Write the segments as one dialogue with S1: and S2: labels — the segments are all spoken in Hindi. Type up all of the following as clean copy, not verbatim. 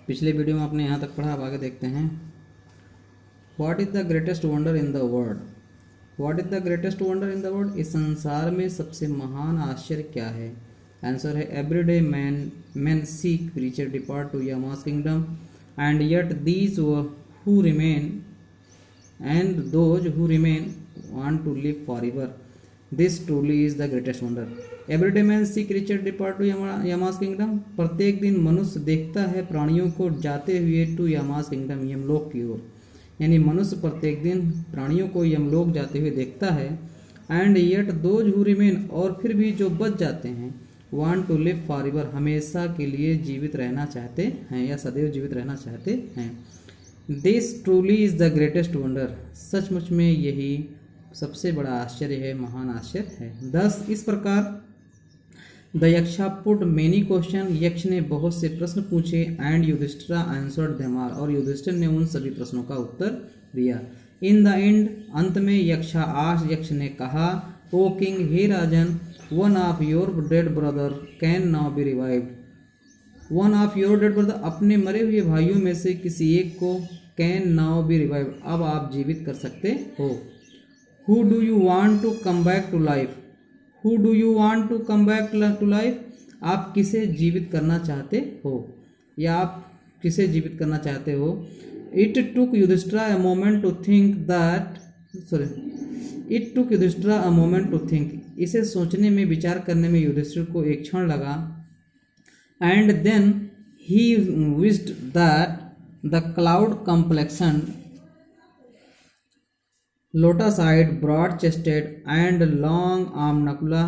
S1: पिछले वीडियो में आपने यहाँ तक पढ़ा, अब आगे देखते हैं। What is the greatest wonder in the world? What is the greatest wonder in the world? इस संसार में सबसे महान आश्चर्य क्या है? आंसर है everyday man seek creature depart to Yama's kingdom and yet these who remain and those who remain want to live forever. This truly is the greatest wonder. Every day man see creature depart to Yama's kingdom. प्रत्येक दिन मनुष्य देखता है प्राणियों को जाते हुए टू यमास किंगडम, यमलोक की ओर। यानी मनुष्य प्रत्येक दिन प्राणियों को यमलोक जाते हुए देखता है। And yet those who remain, और फिर भी जो बच जाते हैं, वांट टू लिव फॉरएवर, हमेशा के लिए जीवित रहना चाहते हैं या सदैव जीवित रहना चाहते हैं। This truly is the greatest wonder, सचमुच में यही सबसे बड़ा आश्चर्य है, महान आश्चर्य है। 10 इस प्रकार the Yaksha put many question, Yaksha ने बहुत से प्रश्न पूछे। And Yudhishthira answered them all, और युधिष्ठिर ने उन सभी प्रश्नों का उत्तर दिया। इन द एंड, अंत में यक्षा आश, यक्ष ने कहा, ओ किंग, हे राजन, one of your dead brother can now be revived. One of your dead brother, अपने मरे हुए भाइयों में से किसी एक को, कैन नाउ बी रिवाइव, अब आप जीवित कर सकते हो। Who do you want to come back to life? Who do you want to come back to life, आप किसे जीवित करना चाहते हो या आप किसे जीवित करना चाहते हो? It took Yudhishthira a moment to think that, it took Yudhishthira a moment to think, इसे सोचने में, विचार करने में युधिष्ठिर को एक क्षण लगा। And then he wished that the cloud complexioned, lotus-eyed, broad-chested, and long-armed Nakula,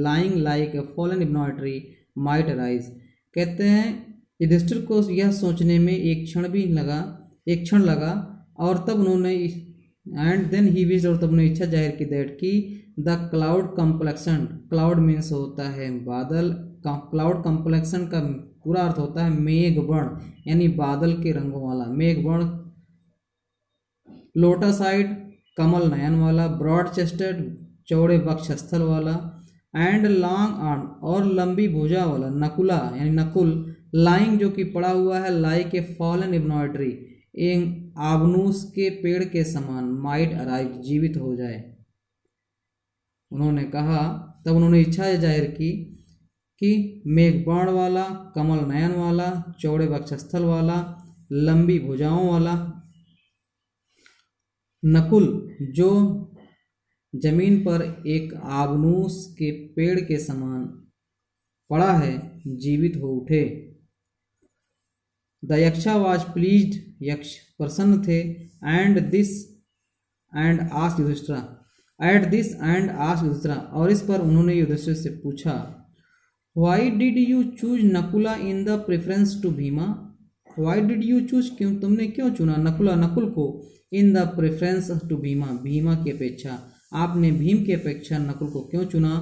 S1: lying like a fallen ebony tree, might arise. कहते हैं युधिष्ठिर को यह सोचने में एक क्षण लगा, और तब उन्होंने एंड देन ही विश, और तब उन्होंने इच्छा जाहिर की दैट की the cloud complexion, cloud means होता है बादल, क्लाउड कम्प्लेक्शन का पूरा अर्थ होता है मेघ वर्ण, यानी बादल के रंगों वाला मेघ वर्ण। लोटस आइड, कमल नयन वाला। ब्रॉड चेस्टेड, चौड़े वक्षस्थल वाला। एंड लॉन्ग आर्म, और लंबी भुजा वाला। नकुला यानी नकुल, लाइंग जो कि पड़ा हुआ है, लाइक ए फॉलन एम्ब्रॉयडरी, एक आबनूस के पेड़ के समान, माइट अराइव, जीवित हो जाए। उन्होंने कहा, तब उन्होंने इच्छा जाहिर की कि मेघबाण वाला, कमल नयन वाला, चौड़े वक्षस्थल वाला, लंबी भुजाओं वाला नकुल, जो जमीन पर एक आबनूस के पेड़ के समान पड़ा है, जीवित हो उठे। The Yaksha was pleased, Yaksha प्रसन्न थे। And this and asked Yudhishthira, at this and asked Yudhishthira, और इस पर उन्होंने युधिष्ठिर से पूछा, why did you choose Nakula in the preference to Bhima? Why did you choose, क्यों, तुमने क्यों चुना नकुला, नकुल को, in the preference to Bhima, Bhima की अपेक्षा, आपने भीम की अपेक्षा नकुल को क्यों चुना?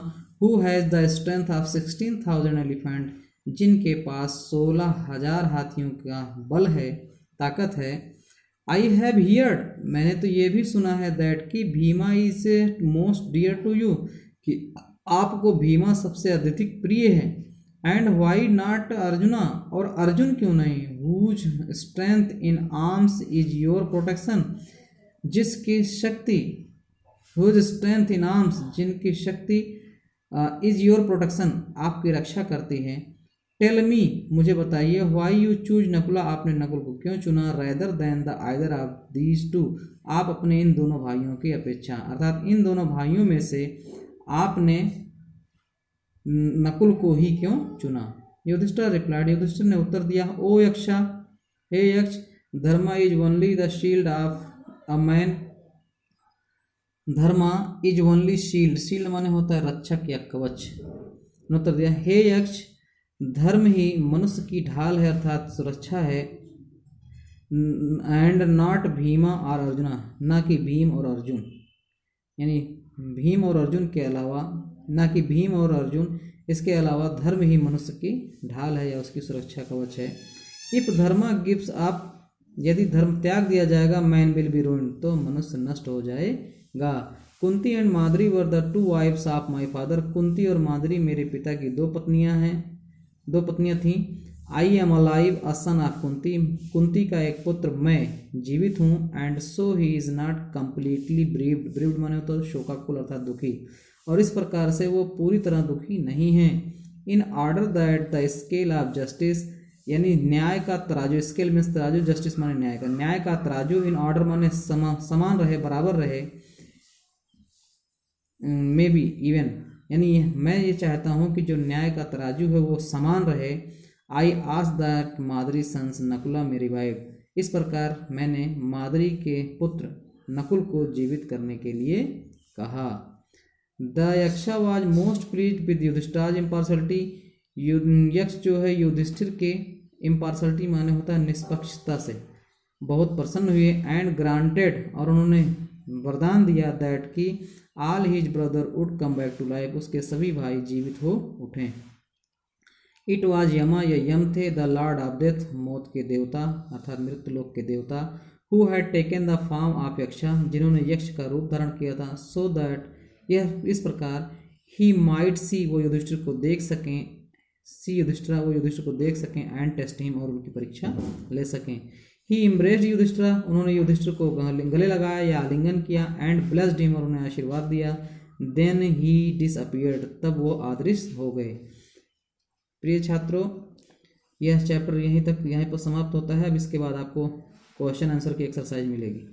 S1: Who has the strength of 16,000 elephant, जिनके पास 16,000 हाथियों का बल है, ताकत है। आई हैव हियर्ड, मैंने तो ये भी सुना है, दैट कि Bhima is most dear to you, कि आपको भीमा सबसे अधिक प्रिय है। एंड वाई नॉट अर्जुना, और अर्जुन क्यों नहीं? Whose strength in arms is your protection, जिसकी शक्ति, हुज स्ट्रेंथ इन आर्म्स, जिनकी शक्ति इज योर प्रोटेक्शन, आपकी रक्षा करती है। टेल मी, मुझे बताइए, वाई यू चूज नकुला, आपने नकुल को क्यों चुना? Rather than the either of these two, आप अपने इन दोनों भाइयों की अपेक्षा, अर्थात इन दोनों भाइयों में से आपने नकुल को ही क्यों चुना? युधिष्ठिर रिप्लाइड, युधिष्ठिर ने उत्तर दिया, ओ यक्षा, हे Yaksha, dharma is only the shield of a man, dharma is only shield, shield माने होता है रक्षक या कवच। उत्तर दिया, हे यक्ष, धर्म ही मनुष्य की ढाल है, अर्थात सुरक्षा है। एंड नॉट भीमा और अर्जुना, ना कि भीम और अर्जुन, यानी भीम और अर्जुन के अलावा, ना कि भीम और अर्जुन, इसके अलावा धर्म ही मनुष्य की ढाल है या उसकी सुरक्षा कवच है। इफ धर्मा गिव्स अप, यदि धर्म त्याग दिया जाएगा, मैन विल बी रूइंड, तो मनुष्य नष्ट हो जाएगा। Kunti and Madri were the two wives of my father, Kunti और माद्री मेरे पिता की दो पत्नियां थीं। I am alive a son of Kunti, Kunti का एक पुत्र मैं जीवित हूँ। And so he is not completely bereaved, bereaved माने तो शोकाकुल अर्थात दुखी, और इस प्रकार से वो पूरी तरह दुखी नहीं है। In order that the scale of justice, यानी न्याय का तराजू, स्केल मीन्स तराजू, जस्टिस माने न्याय का, न्याय का तराजू इन ऑर्डर माने समान रहे, बराबर रहे, मे बी इवन, यानी मैं ये चाहता हूँ कि जो न्याय का तराजू है वो समान रहे। I ask that Madri sons Nakula may revive, इस प्रकार मैंने मादरी के पुत्र नकुल को जीवित करने के लिए कहा। The Yaksha was most pleased with Yudhishthira's impartiality, Yaksha जो है युधिष्ठिर के इम्पार्शलिटी माने होता है निष्पक्षता से बहुत प्रसन्न हुए। एंड ग्रांटेड, और उन्होंने वरदान दिया, दैट कि all his brother would come back to life, उसके सभी भाई जीवित हो उठें। इट वाज यमा, ये यम थे, द लॉर्ड ऑफ डेथ, मौत के देवता अर्थात मृत्यु लोक के देवता, who had taken the form of Yaksha, जिन्होंने यक्ष का रूप धारण किया था, सो दैट, यह इस प्रकार, ही माइट सी, वो युधिष्ठिर को देख सकें, सी युधिष्ठिरा, वो युधिष्ठिर को देख सकें, एंड टेस्ट हिम, और उनकी परीक्षा ले सकें। ही इम्ब्रेस्ड युधिष्ठिरा, उन्होंने युधिष्ठिर को गले लगाया या आलिंगन किया, एंड ब्लेस्ड हिम, और उन्हें आशीर्वाद दिया। देन ही डिसअपियर्ड, तब वो अदृश्य हो गए। प्रिय छात्रों, यह चैप्टर यहीं पर समाप्त होता है। अब इसके बाद आपको क्वेश्चन आंसर की एक्सरसाइज मिलेगी।